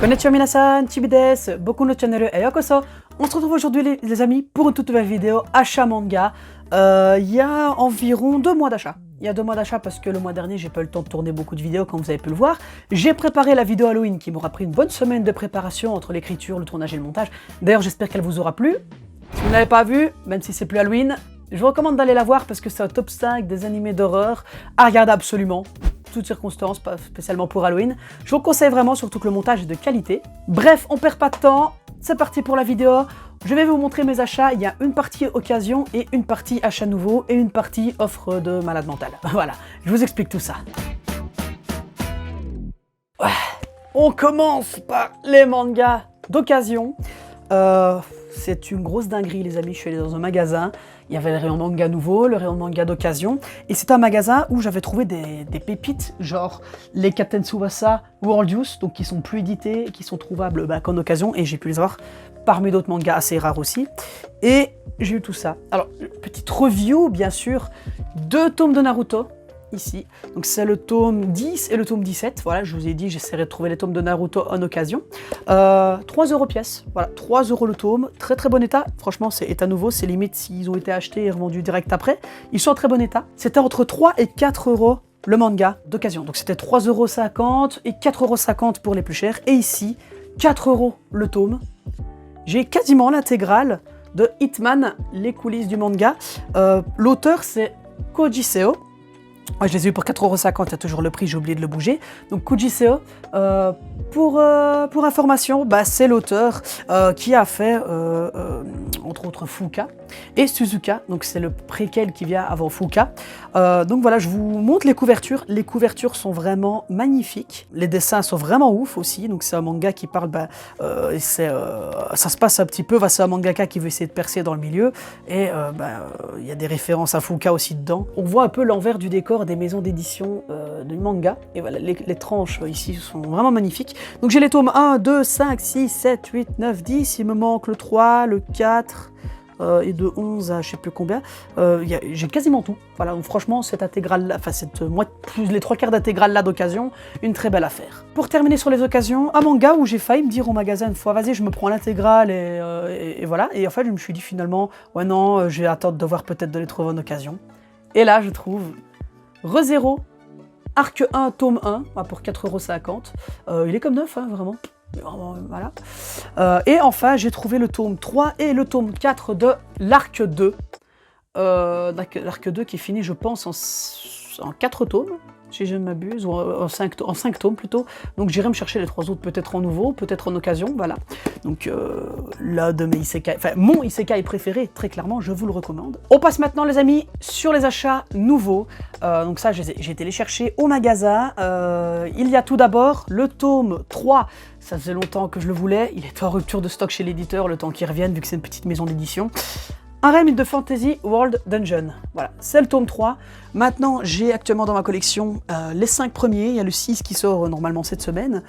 Konnichiwa minasan, Chibi desu, boku no channel e yokoso. On se retrouve aujourd'hui les amis pour une toute nouvelle vidéo achat manga. Il y a environ 2 mois d'achat. Il y a 2 mois d'achat parce que le mois dernier j'ai pas eu le temps de tourner beaucoup de vidéos comme vous avez pu le voir. J'ai préparé la vidéo Halloween qui m'aura pris une bonne semaine de préparation entre l'écriture, le tournage et le montage. D'ailleurs j'espère qu'elle vous aura plu. Si vous ne l'avez pas vue, même si c'est plus Halloween, je vous recommande d'aller la voir parce que c'est un top 5 des animés d'horreur à regarder absolument. Toutes circonstances, pas spécialement pour Halloween. Je vous conseille vraiment, surtout que le montage est de qualité. Bref, on perd pas de temps, c'est parti pour la vidéo. Je vais vous montrer mes achats, il y a une partie occasion et une partie achat nouveau et une partie offre de malade mental. Voilà, je vous explique tout ça. On commence par les mangas d'occasion. C'est une grosse dinguerie les amis, je suis allé dans un magasin, il y avait le rayon manga nouveau, le rayon manga d'occasion, et c'est un magasin où j'avais trouvé des pépites, genre les Captain Tsubasa World Youth, donc qui sont plus édités, qui sont trouvables qu'en occasion, et j'ai pu les avoir parmi d'autres mangas assez rares aussi, et j'ai eu tout ça. Alors, petite review bien sûr, 2 tomes de Naruto, ici, donc c'est le tome 10 et le tome 17, voilà, je vous ai dit, j'essaierai de trouver les tomes de Naruto en occasion. 3 € pièce, voilà, 3 € le tome, très très bon état, franchement c'est état nouveau, c'est limite s'ils ont été achetés et revendus direct après, ils sont en très bon état. C'était entre 3 et 4 € le manga d'occasion, donc c'était 3,50 € et 4,50 € pour les plus chers, et ici, 4 € le tome. J'ai quasiment l'intégrale de Hitman, les coulisses du manga. L'auteur c'est Koji Seo. Je les ai eu pour 4,50 €, il y a toujours le prix, j'ai oublié de le bouger. Donc Koji Seo, pour information, c'est l'auteur qui a fait, entre autres, Fuuka et Suzuka, donc c'est le préquel qui vient avant Fuuka. Donc voilà, je vous montre les couvertures sont vraiment magnifiques, les dessins sont vraiment ouf aussi, donc c'est un manga qui parle, ça se passe un petit peu, c'est un mangaka qui veut essayer de percer dans le milieu, et il y a des références à Fuuka aussi dedans. On voit un peu l'envers du décor des maisons d'édition du manga, et voilà, les tranches ici sont vraiment magnifiques. Donc j'ai les tomes 1, 2, 5, 6, 7, 8, 9, 10, il me manque le 3, le 4, et de 11 à je sais plus combien, j'ai quasiment tout. Voilà, donc franchement cette intégrale, plus les 3/4 d'intégrale là d'occasion, une très belle affaire. Pour terminer sur les occasions, un manga où j'ai failli me dire au magasin une fois, vas-y je me prends l'intégrale et voilà, et en fait je me suis dit finalement, ouais non, je vais attendre de voir peut-être de les trouver en occasion. Et là je trouve Re:Zero, Arc 1, tome 1, pour 4,50 €. Il est comme neuf, hein, vraiment. Voilà. Et enfin, j'ai trouvé le tome 3 et le tome 4 de l'Arc 2. L'Arc 2 qui finit, je pense, en 4 tomes, si je ne m'abuse, ou en 5 tomes plutôt. Donc j'irai me chercher les 3 autres, peut-être en nouveau, peut-être en occasion, voilà. Donc l'un de mes isekai, enfin mon isekai préféré, très clairement, je vous le recommande. On passe maintenant les amis sur les achats nouveaux. Donc ça, j'ai été les chercher au magasin. Il y a tout d'abord le tome 3, ça faisait longtemps que je le voulais, il est en rupture de stock chez l'éditeur, le temps qu'il revienne, vu que c'est une petite maison d'édition. Un remake de Fantasy World Dungeon, voilà, c'est le tome 3. Maintenant, j'ai actuellement dans ma collection les 5 premiers, il y a le 6 qui sort normalement cette semaine,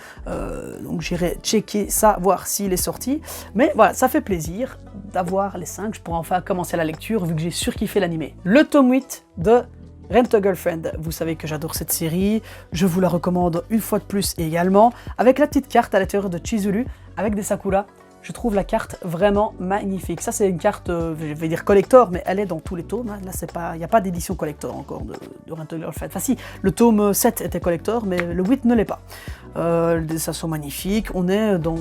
donc j'irai checker ça, voir s'il est sorti. Mais voilà, ça fait plaisir d'avoir les 5, je pourrai enfin commencer la lecture vu que j'ai surkiffé l'animé. Le tome 8 de Rent a Girlfriend, vous savez que j'adore cette série, je vous la recommande une fois de plus également, avec la petite carte à l'intérieur de Chizuru, avec des sakura. Je trouve la carte vraiment magnifique. Ça, c'est une carte, je vais dire collector, mais elle est dans tous les tomes. Là, il n'y a pas d'édition collector encore de Rent a Girlfriend. Enfin, si, le tome 7 était collector, mais le 8 ne l'est pas. Les dessins sont magnifiques. On est dans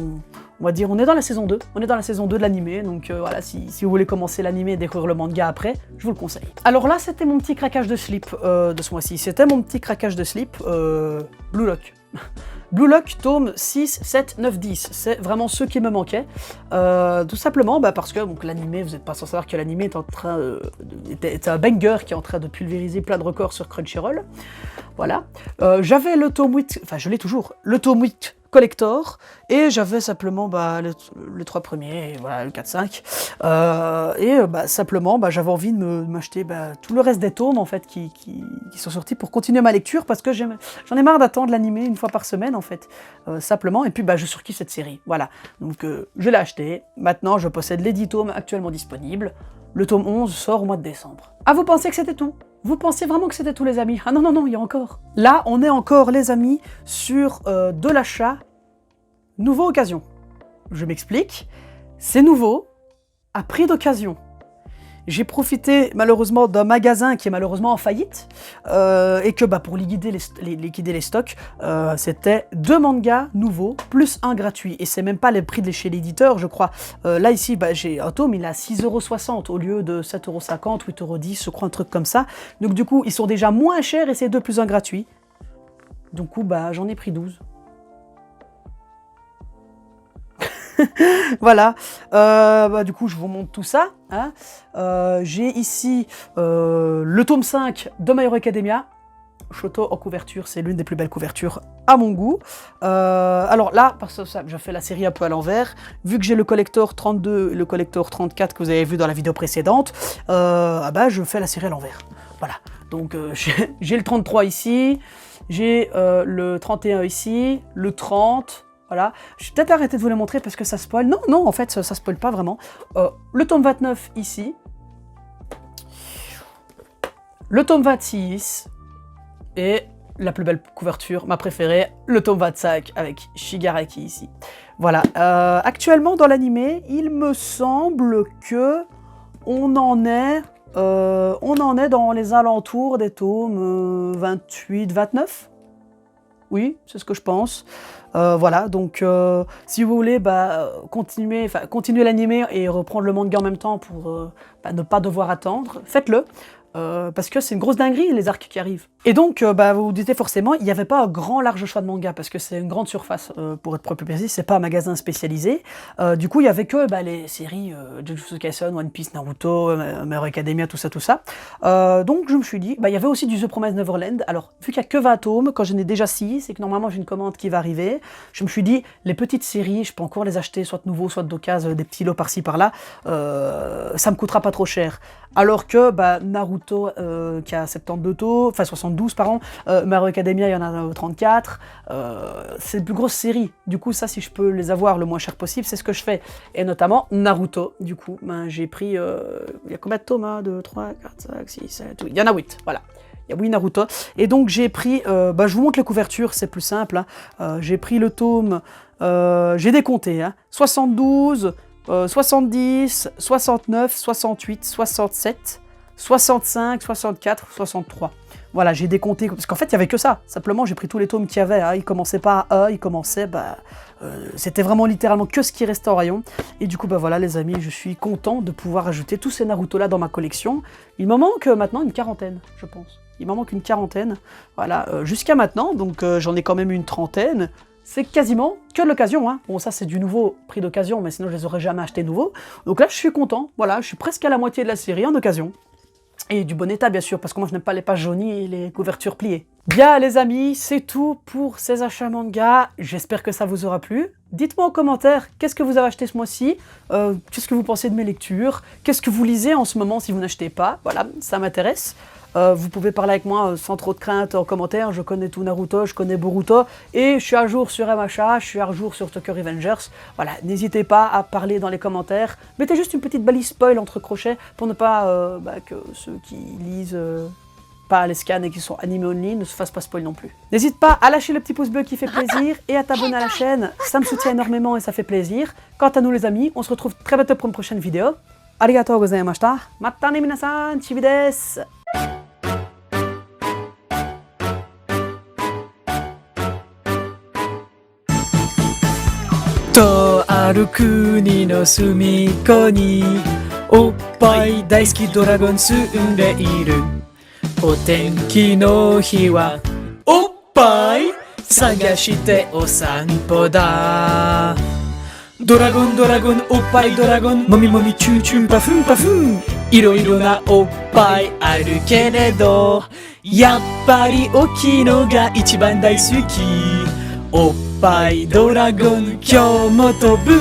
la saison 2. On est dans la saison 2 de l'animé. Donc voilà, si vous voulez commencer l'animé et découvrir le manga après, je vous le conseille. Alors là, c'était mon petit craquage de slip de ce mois-ci. C'était mon petit craquage de slip Blue Lock. Blue Lock, tome 6, 7, 9, 10, c'est vraiment ceux qui me manquaient. Tout simplement parce que l'animé, vous n'êtes pas sans savoir que l'animé est en train était un banger qui est en train de pulvériser plein de records sur Crunchyroll. Voilà. J'avais le tome 8, enfin je l'ai toujours, le tome 8 collector, et j'avais simplement les 3 premiers, et voilà, le 4, 5. Simplement, j'avais envie de m'acheter tout le reste des tomes en fait qui sont sortis pour continuer ma lecture, parce que j'en ai marre d'attendre l'animé une fois par semaine en fait, simplement, et puis je surkiffe cette série, voilà. Donc je l'ai acheté, maintenant je possède les 10 tomes actuellement disponibles, le tome 11 sort au mois de décembre. Ah, vous pensez que c'était tout? Vous pensiez vraiment que c'était tout les amis? Ah non, non, non, il y a encore. Là, on est encore les amis sur de l'achat nouveau occasion. Je m'explique, c'est nouveau, à prix d'occasion. J'ai profité malheureusement d'un magasin qui est malheureusement en faillite et que pour liquider les stocks, c'était 2 mangas nouveaux plus un gratuit. Et c'est même pas les prix de chez l'éditeur, je crois. Là ici, j'ai un tome, il est à 6,60 € au lieu de 7,50 €, 8,10 €, je crois un truc comme ça. Donc du coup, ils sont déjà moins chers et c'est 2 plus 1 gratuit. Du coup, j'en ai pris 12. Voilà, du coup je vous montre tout ça. Hein. J'ai ici le tome 5 de My Hero Academia. Shoto en couverture, c'est l'une des plus belles couvertures à mon goût. Alors là, parce que je fais la série un peu à l'envers, vu que j'ai le collector 32 et le collector 34 que vous avez vu dans la vidéo précédente, je fais la série à l'envers. Voilà, donc j'ai le 33 ici, j'ai le 31 ici, le 30... Voilà, je vais peut-être arrêter de vous les montrer parce que ça spoil. Non, en fait, ça spoil pas vraiment. Le tome 29 ici. Le tome 26. Et la plus belle couverture, ma préférée, le tome 25 avec Shigaraki ici. Voilà, actuellement dans l'animé, il me semble que on en est dans les alentours des tomes 28, 29. Oui, c'est ce que je pense. Voilà, donc si vous voulez continuer l'animé et reprendre le manga en même temps pour ne pas devoir attendre, faites-le. Parce que c'est une grosse dinguerie les arcs qui arrivent. Et donc, vous vous doutez forcément, il n'y avait pas un grand large choix de manga, parce que c'est une grande surface, pour être plus précis, c'est pas un magasin spécialisé. Du coup, il y avait que les séries Jujutsu Kaisen, One Piece, Naruto, My Hero Academia, tout ça. Donc je me suis dit, il y avait aussi du The Promised Neverland. Alors, vu qu'il n'y a que 20 tomes, quand j'en ai déjà 6, et que normalement j'ai une commande qui va arriver, je me suis dit, les petites séries, je peux encore les acheter, soit de nouveau, soit d'occasion, des petits lots par-ci, par-là, ça me coûtera pas trop cher. Alors que Naruto, qui a 72 tomes, enfin 72 par an, My Hero Academia, il y en a 34, c'est une plus grosse série. Du coup, ça, si je peux les avoir le moins cher possible, c'est ce que je fais. Et notamment Naruto, du coup, j'ai pris, il y a combien de tomes, 1, 2, 3, 4, 5, 6, 7, 8, il y en a 8, voilà. Il y a Naruto. Et donc j'ai pris, je vous montre les couvertures, c'est plus simple. Hein. J'ai pris le tome, j'ai décompté, 72, 70, 69, 68, 67, 65, 64, 63. Voilà, j'ai décompté, parce qu'en fait, il n'y avait que ça. Simplement, j'ai pris tous les tomes qu'il y avait. Hein. Il commençait pas à A, il commençait, c'était vraiment littéralement que ce qui restait en rayon. Et du coup, voilà, les amis, je suis content de pouvoir ajouter tous ces Naruto-là dans ma collection. Il m'en manque maintenant une quarantaine, je pense. Il m'en manque une quarantaine, voilà, jusqu'à maintenant, donc j'en ai quand même une trentaine. C'est quasiment que de l'occasion, hein. Bon, ça c'est du nouveau prix d'occasion, mais sinon je les aurais jamais achetés nouveaux. Donc là, je suis content, voilà, je suis presque à la moitié de la série en occasion. Et du bon état, bien sûr, parce que moi je n'aime pas les pages jaunies et les couvertures pliées. Bien, les amis, c'est tout pour ces achats manga. J'espère que ça vous aura plu. Dites-moi en commentaire, qu'est-ce que vous avez acheté ce mois-ci? Qu'est-ce que vous pensez de mes lectures? Qu'est-ce que vous lisez en ce moment si vous n'achetez pas? Voilà, ça m'intéresse. Vous pouvez parler avec moi sans trop de crainte en commentaire, je connais tout Naruto, je connais Boruto, et je suis à jour sur MHA, je suis à jour sur Tokyo Revengers. Voilà, n'hésitez pas à parler dans les commentaires, mettez juste une petite balise spoil entre crochets pour ne pas que ceux qui lisent pas les scans et qui sont animés only ne se fassent pas spoil non plus. N'hésite pas à lâcher le petit pouce bleu qui fait plaisir et à t'abonner à la chaîne, ça me soutient énormément et ça fait plaisir. Quant à nous les amis, on se retrouve très bientôt pour une prochaine vidéo. Arigatou gozaimashita. Mata ne minasan, chibi desu. とある国の隅っこにおっぱい大好きドラゴン住んでいるお天気の日はおっぱい探してお散歩だドラゴンドラゴンおっぱいドラゴンもみもみチューチューパフンパフンいろいろなおっぱいあるけれどやっぱり大きいのが一番大好きおっぱいドラゴン今日も飛ぶ